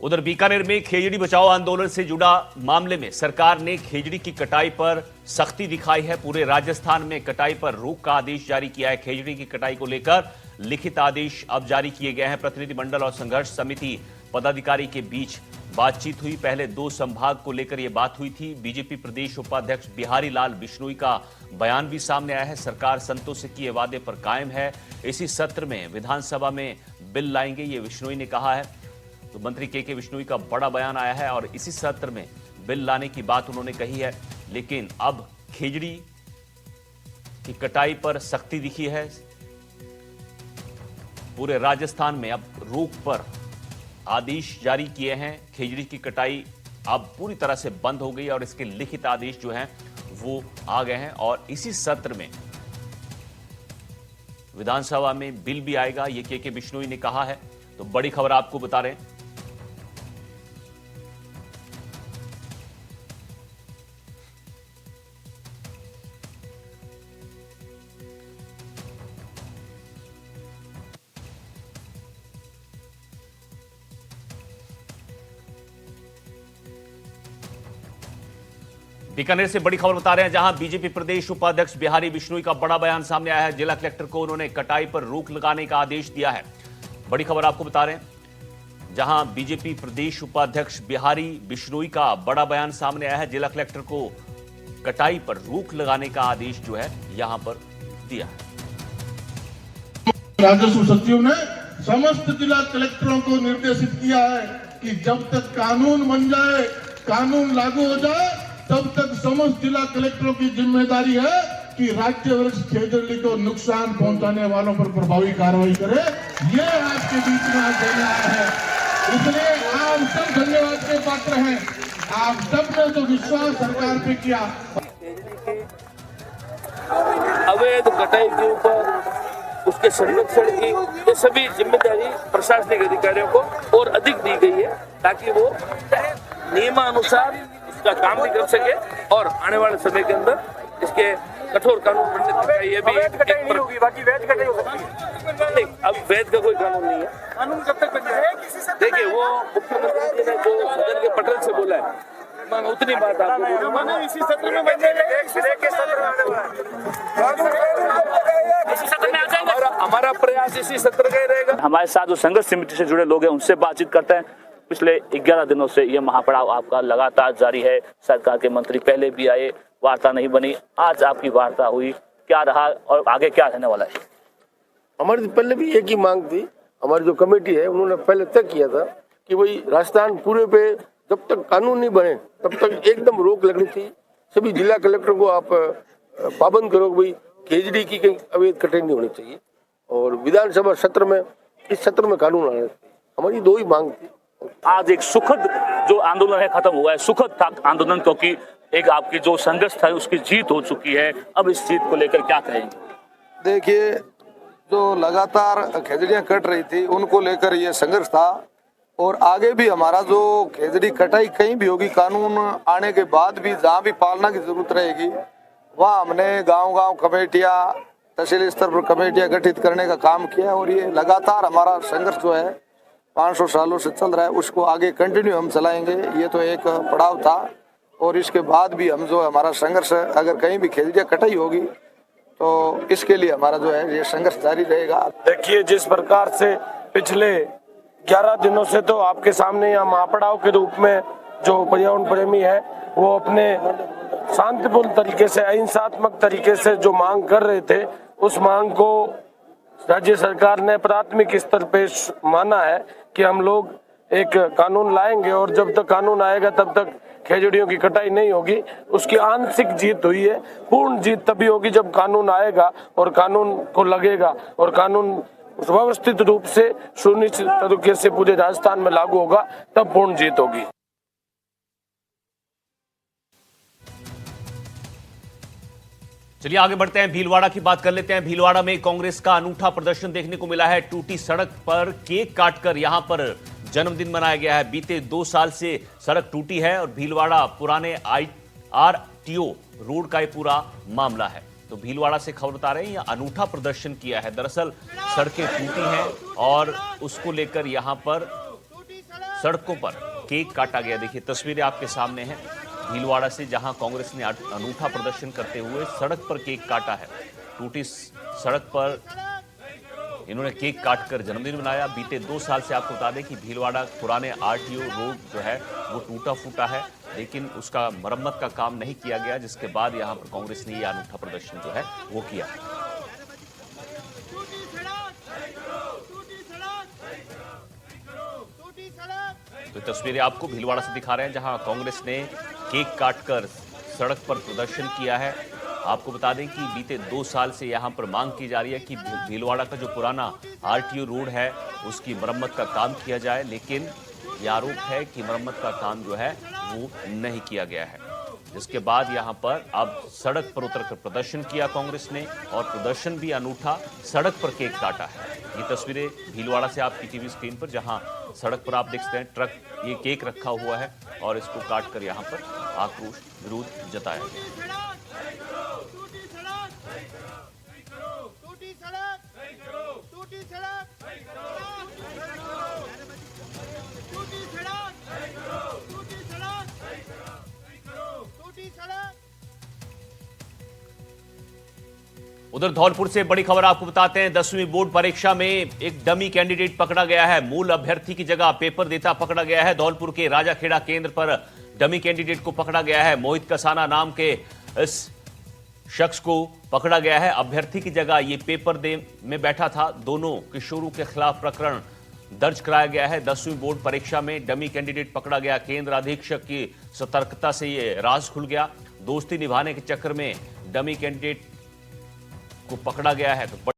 उधर बीकानेर में खेजड़ी बचाओ आंदोलन से जुड़ा मामले में सरकार ने खेजड़ी की कटाई पर सख्ती दिखाई है। पूरे राजस्थान में कटाई पर रोक का आदेश जारी किया है। खेजड़ी की कटाई को लेकर लिखित आदेश अब जारी किए गए हैं। प्रतिनिधिमंडल और संघर्ष समिति पदाधिकारी के बीच बातचीत हुई। पहले 2 संभाग को लेकर यह बात हुई थी। बीजेपी प्रदेश उपाध्यक्ष बिहारी लाल बिश्नोई का बयान भी सामने आया है। सरकार संतों से किए वादे पर कायम है। इसी सत्र में विधानसभा में बिल लाएंगे, ये बिश्नोई ने कहा है। तो मंत्री के बिश्नोई का बड़ा बयान आया है और इसी सत्र में बिल लाने की बात उन्होंने कही है। लेकिन अब खेजड़ी की कटाई पर सख्ती दिखी है। पूरे राजस्थान में अब रोक पर आदेश जारी किए हैं। खेजड़ी की कटाई अब पूरी तरह से बंद हो गई और इसके लिखित आदेश जो हैं वो आ गए हैं और इसी सत्र में विधानसभा में बिल भी आएगा, ये के बिश्नोई ने कहा है। तो बड़ी खबर आपको बता रहे हैं। बीकानेर से बड़ी खबर बता रहे हैं, जहां बीजेपी प्रदेश उपाध्यक्ष बिहारी बिश्नोई का बड़ा बयान सामने आया है। जिला कलेक्टर को उन्होंने कटाई पर रोक लगाने का आदेश दिया है। बड़ी खबर आपको बता रहे हैं, जहां बीजेपी प्रदेश उपाध्यक्ष बिहारी बिश्नोई का बड़ा बयान सामने आया है। जिला कलेक्टर को कटाई पर रोक लगाने का आदेश जो है यहां पर दिया है। राजस्व सचिव ने समस्त जिला कलेक्टरों को निर्देशित किया है कि जब तक कानून बन जाए, कानून लागू हो जाए, तब तक समस्त जिला कलेक्टरों की जिम्मेदारी है कि राज्य वृक्ष खेजड़ी को नुकसान पहुंचाने वालों पर प्रभावी कार्रवाई करे। ये आपके बीच में आज देना है, इसलिए आप सब धन्यवाद के पात्र हैं। आप सब ने जो विश्वास सरकार पे किया। अवैध कटाई के ऊपर उसके संरक्षण की ये सभी जिम्मेदारी प्रशासनिक अधिकारियों को और अधिक दी गई है, ताकि वो नियमानुसार का काम भी कर सके और आने वाले समय के अंदर इसके कठोर कानून बनने चाहिए। ये भी कटाई नहीं होगी, बाकी वैध कटाई हो सकती है। नहीं, अब वैध का कोई कानून नहीं है। कानून कब तक बन जाएगा? देखिए, वो मुख्यमंत्री जी ने जो सदन के पटल से बोला है, मैं उतनी बात आपको इसी सत्र में बन जाएगा। हमारा प्रयास इसी सत्र का ही रहेगा। हमारे साथ जो संघर्ष समिति से जुड़े लोग हैं उनसे बातचीत करते हैं। पिछले 11 दिनों से ये महापड़ाव आपका लगातार जारी है। सरकार के मंत्री पहले भी आए, वार्ता नहीं बनी। आज आपकी वार्ता हुई, क्या रहा और आगे क्या रहने वाला है? हमारी पहले भी एक ही मांग थी। हमारी जो कमेटी है उन्होंने पहले तय किया था कि भाई राजस्थान पूरे पे जब तक कानून नहीं बने तब तक एकदम रोक लगनी थी। सभी जिला कलेक्टर को आप पाबंद करो भाई खेजड़ी की कहीं अवैध कटाई नहीं होनी चाहिए और विधानसभा सत्र में इस सत्र में कानून आना चाहिए। हमारी 2 ही मांग थी। आज एक सुखद जो आंदोलन है खत्म हुआ है। सुखद था आंदोलन, क्योंकि एक आपकी जो संघर्ष था उसकी जीत हो चुकी है। अब इस जीत को लेकर क्या कहेंगे? देखिए, जो लगातार खेजड़ियां कट रही थी उनको लेकर ये संघर्ष था और आगे भी हमारा जो खेजड़ी कटाई कहीं भी होगी, कानून आने के बाद भी जहाँ भी पालना की जरूरत रहेगी वहाँ हमने गांव-गांव कमेटियां, तहसील स्तर पर कमेटियां गठित करने का काम किया और ये लगातार हमारा संघर्ष जो है 500 सालों से चल रहा है, उसको आगे कंटिन्यू हम चलाएंगे। ये तो एक पड़ाव था और इसके बाद भी हम जो हमारा संघर्ष, अगर कहीं भी खेजड़ियां कटाई होगी तो इसके लिए हमारा जो है ये संघर्ष जारी रहेगा। देखिए, जिस प्रकार से पिछले 11 दिनों से तो आपके सामने यहाँ महापड़ाव के रूप में जो पर्यावरण प्रेमी है वो अपने शांतिपूर्ण तरीके से, अहिंसात्मक तरीके से जो मांग कर रहे थे, उस मांग को राज्य सरकार ने प्राथमिक स्तर पे माना है कि हम लोग एक कानून लाएंगे और जब तक कानून आएगा तब तक खेजड़ियों की कटाई नहीं होगी। उसकी आंशिक जीत हुई है। पूर्ण जीत तभी होगी जब कानून आएगा और कानून को लगेगा और कानून व्यवस्थित रूप से सुनिश्चित तरीके से पूरे राजस्थान में लागू होगा, तब पूर्ण जीत होगी। चलिए आगे बढ़ते हैं, भीलवाड़ा की बात कर लेते हैं। भीलवाड़ा में कांग्रेस का अनूठा प्रदर्शन देखने को मिला है। टूटी सड़क पर केक काटकर यहां पर जन्मदिन मनाया गया है। बीते 2 साल से सड़क टूटी है और भीलवाड़ा पुराने आरटीओ रोड का ये पूरा मामला है। तो भीलवाड़ा से खबर बता रहे हैं, यह अनूठा प्रदर्शन किया है। दरअसल सड़कें टूटी हैं और उसको लेकर यहां पर सड़कों पर केक काटा गया। देखिए तस्वीरें आपके सामने हैं भीलवाड़ा से, जहां कांग्रेस ने अनूठा प्रदर्शन करते हुए सड़क पर केक काटा है। टूटी सड़क पर इन्होंने केक काटकर जन्मदिन मनाया। बीते 2 साल से आपको बता दें कि भीलवाड़ा पुराने आरटीओ रोड जो है वो टूटा फूटा है, लेकिन उसका मरम्मत का काम नहीं किया गया, जिसके बाद यहां पर कांग्रेस ने यह अनूठा प्रदर्शन जो है वो किया। तो तस्वीरें आपको भीलवाड़ा से दिखा रहे हैं, जहां कांग्रेस ने केक काटकर सड़क पर प्रदर्शन किया है। आपको बता दें कि बीते 2 साल से यहां पर मांग की जा रही है कि भीलवाड़ा का जो पुराना आरटीओ रोड है उसकी मरम्मत का काम किया जाए, लेकिन यह आरोप है कि मरम्मत का काम जो है वो नहीं किया गया है। जिसके बाद यहां पर अब सड़क पर उतरकर प्रदर्शन किया कांग्रेस ने, और प्रदर्शन भी अनूठा, सड़क पर केक काटा है। ये तस्वीरें भीलवाड़ा से आपकी टीवी स्क्रीन पर, जहां सड़क पर आप देख सकते हैं ट्रक ये केक रखा हुआ है और इसको काटकर यहां पर आक्रोश विरोध जताया गया। उधर धौलपुर से बड़ी खबर आपको बताते हैं। 10वीं बोर्ड परीक्षा में एक डमी कैंडिडेट पकड़ा गया है। मूल अभ्यर्थी की जगह पेपर देता पकड़ा गया है। धौलपुर के राजाखेड़ा केंद्र पर डमी कैंडिडेट को पकड़ा गया है। मोहित कसाना नाम के इस शख्स को पकड़ा गया है। अभ्यर्थी की जगह ये पेपर दे में बैठा था। दोनों किशोरों के खिलाफ प्रकरण दर्ज कराया गया है। 10वीं बोर्ड परीक्षा में डमी कैंडिडेट पकड़ा गया। केंद्र अधीक्षक की सतर्कता से ये राज खुल गया। दोस्ती निभाने के चक्कर में डमी कैंडिडेट को पकड़ा गया है। तो